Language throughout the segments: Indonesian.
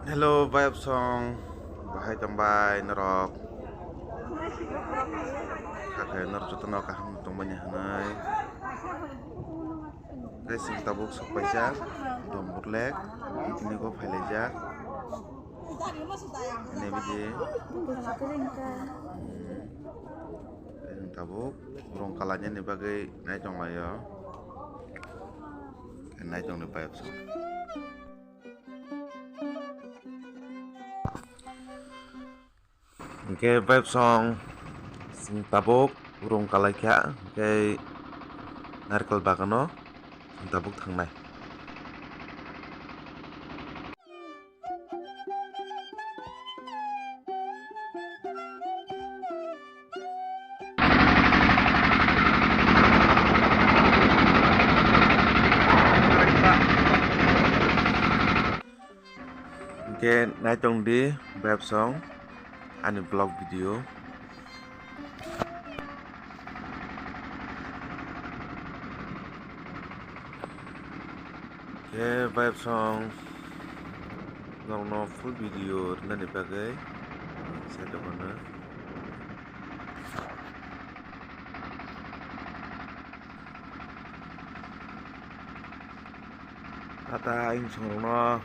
Hello, Vibe Song. Bahai tambai nerok. Kakek nerok juta nok kaham tombanya hanai. Guys, sing tabuk sok pajak. Dom burlek. Ini ko failajak. Ini biji. Sing tabuk. Burung kalanya nih bagai naik jong layo. Naik jong nih Vibe Song. Oke, Vibe Song. Sing tabuk burung kalakya. Oke. Narkal bagano. Sing tabuk tangnai. Oke, naik dong di Vibe Song. Ani vlog video. Oke, Vibe Song. No full video nanti bagai saya ada mana. Kata aing songno.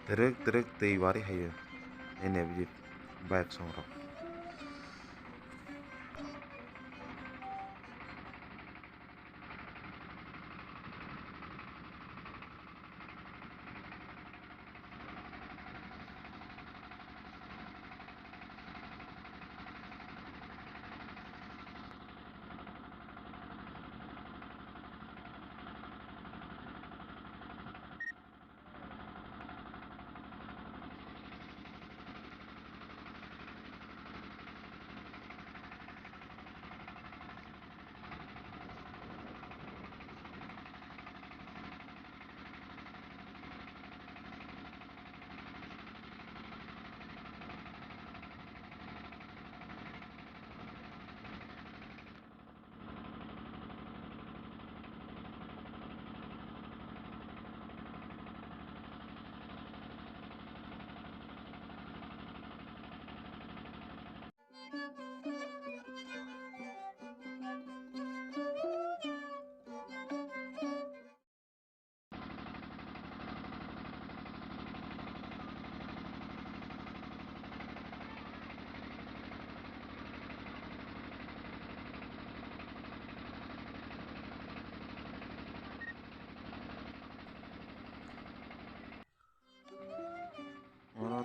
Terek tei wari hayo. Ini biji Vibe Song rok.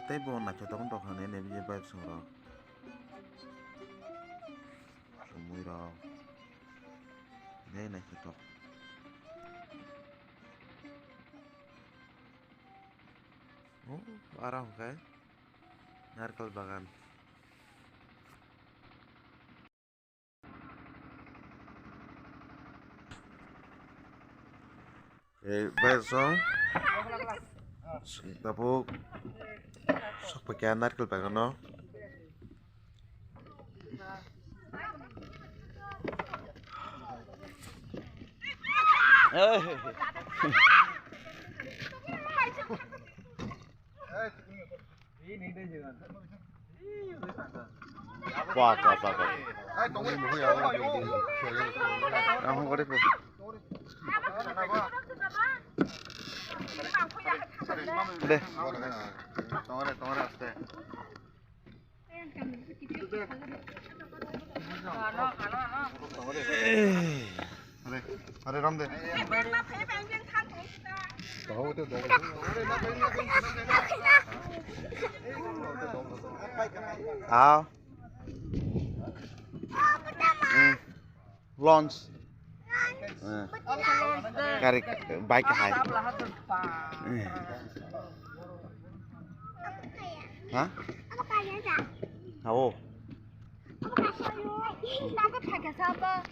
Tei bo na chotong tok hane ne biji Vibe Song rok. Sumui rok. Nei na chotok. Oh, arah kai. Narkal bagan. Vibe Song. Tapuk sok pakai narkal bagano. Wah, apa? không có đấy phụ đây अरे राम दे áo launch garik bike hai hả 오 나도 가게 사봐.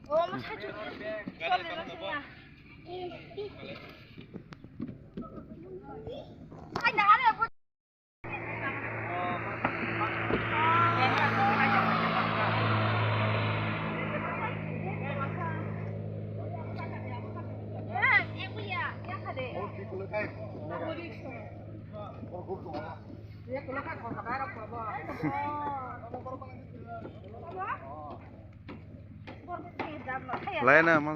엄마 사줘. 아니 나를 뭐 lấy nè mà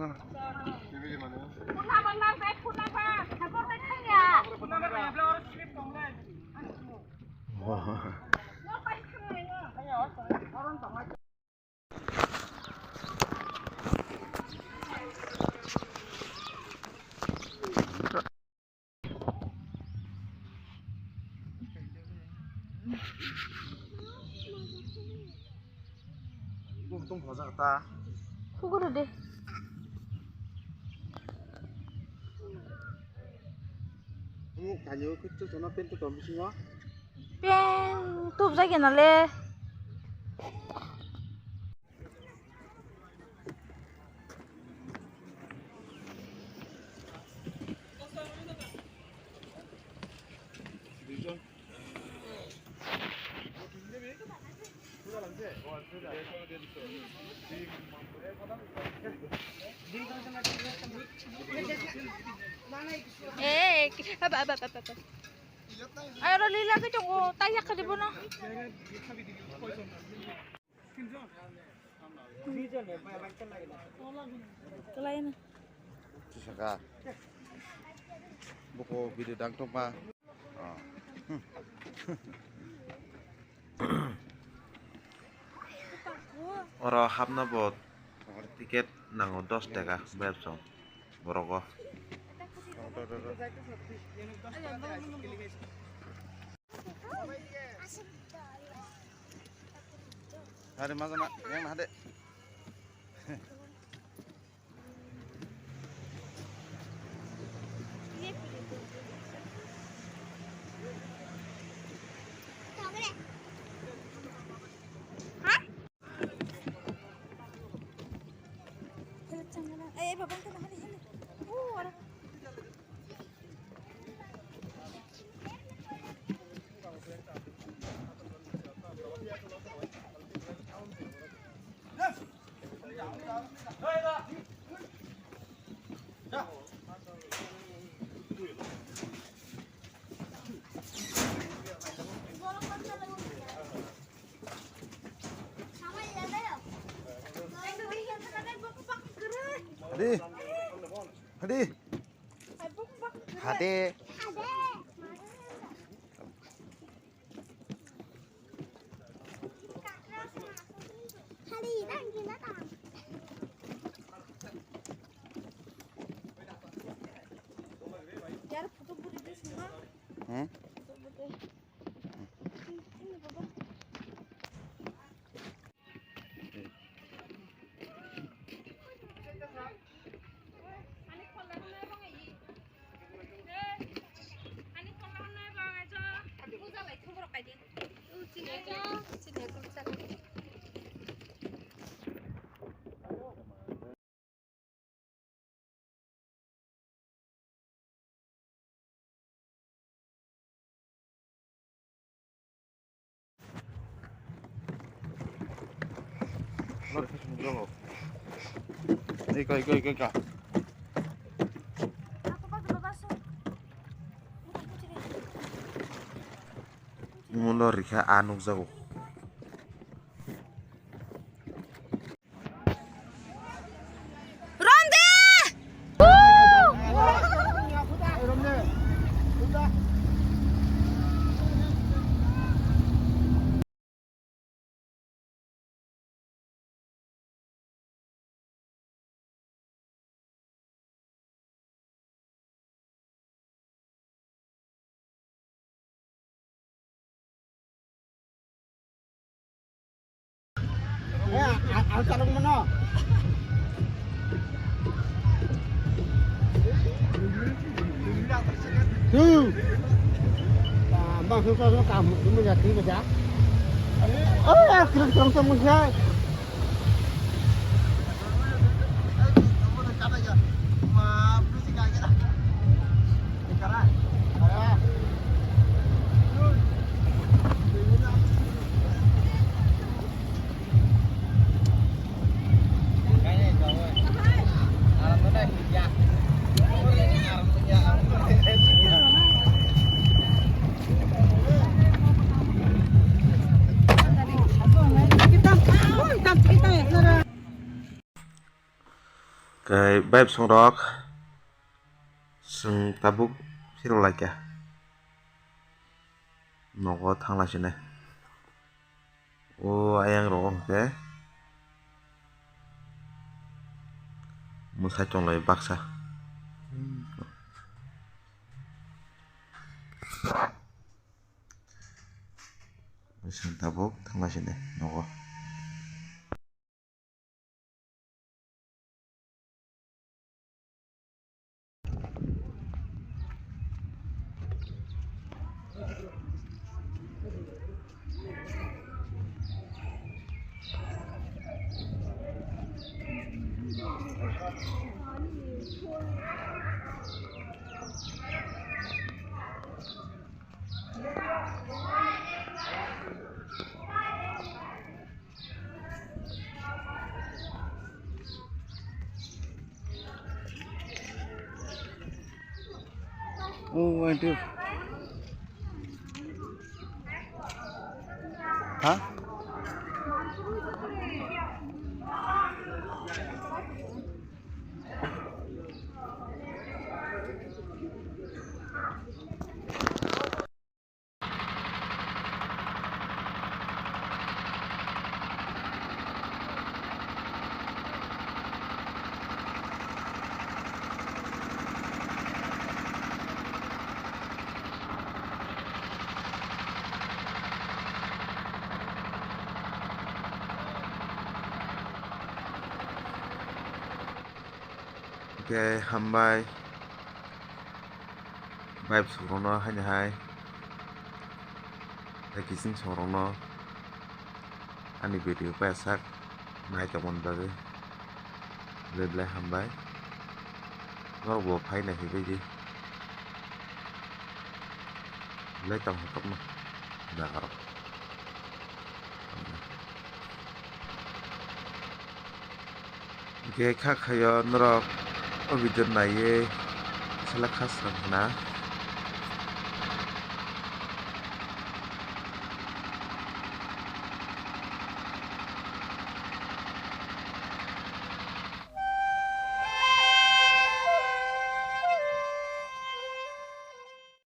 좀 보자 갔다 속으로 돼. cả nhớ cái chỗ nó bên cái tòa bị xíu 뺑 또 자기 날래. Ba. Ayo ra lila ka jong tayak ka di ba no? Kelayan na. Saka buku video dang pa Ora hapna bot tiket nango 10 টাকা website boroko Ada mas nak yang ada babang ka na hali. Ara. Hadi. Hadi. Ikan. Mulai rika anuk jauh. Ang tarong mo no. Bang suka kamu cuma jadi saja. Oh ya, kerang sama saya. Cái bếp xong đó sừng tabuk siro lại kìa nó có thằng là này ô ayang rồi thế muốn sai trong lại bác sa sừng tabuk thằng là này nó có Oh, aduh. Hah? cái hầm bay vibe xuống nó hay là hay cái ký sinh xuống nó anh video phải sắc mai trong mình tới lên lại hầm bay nó vừa phải này thì cái gì lấy trong hộp tóc nó đào cái khác hay nó ở video này sẽ là khác na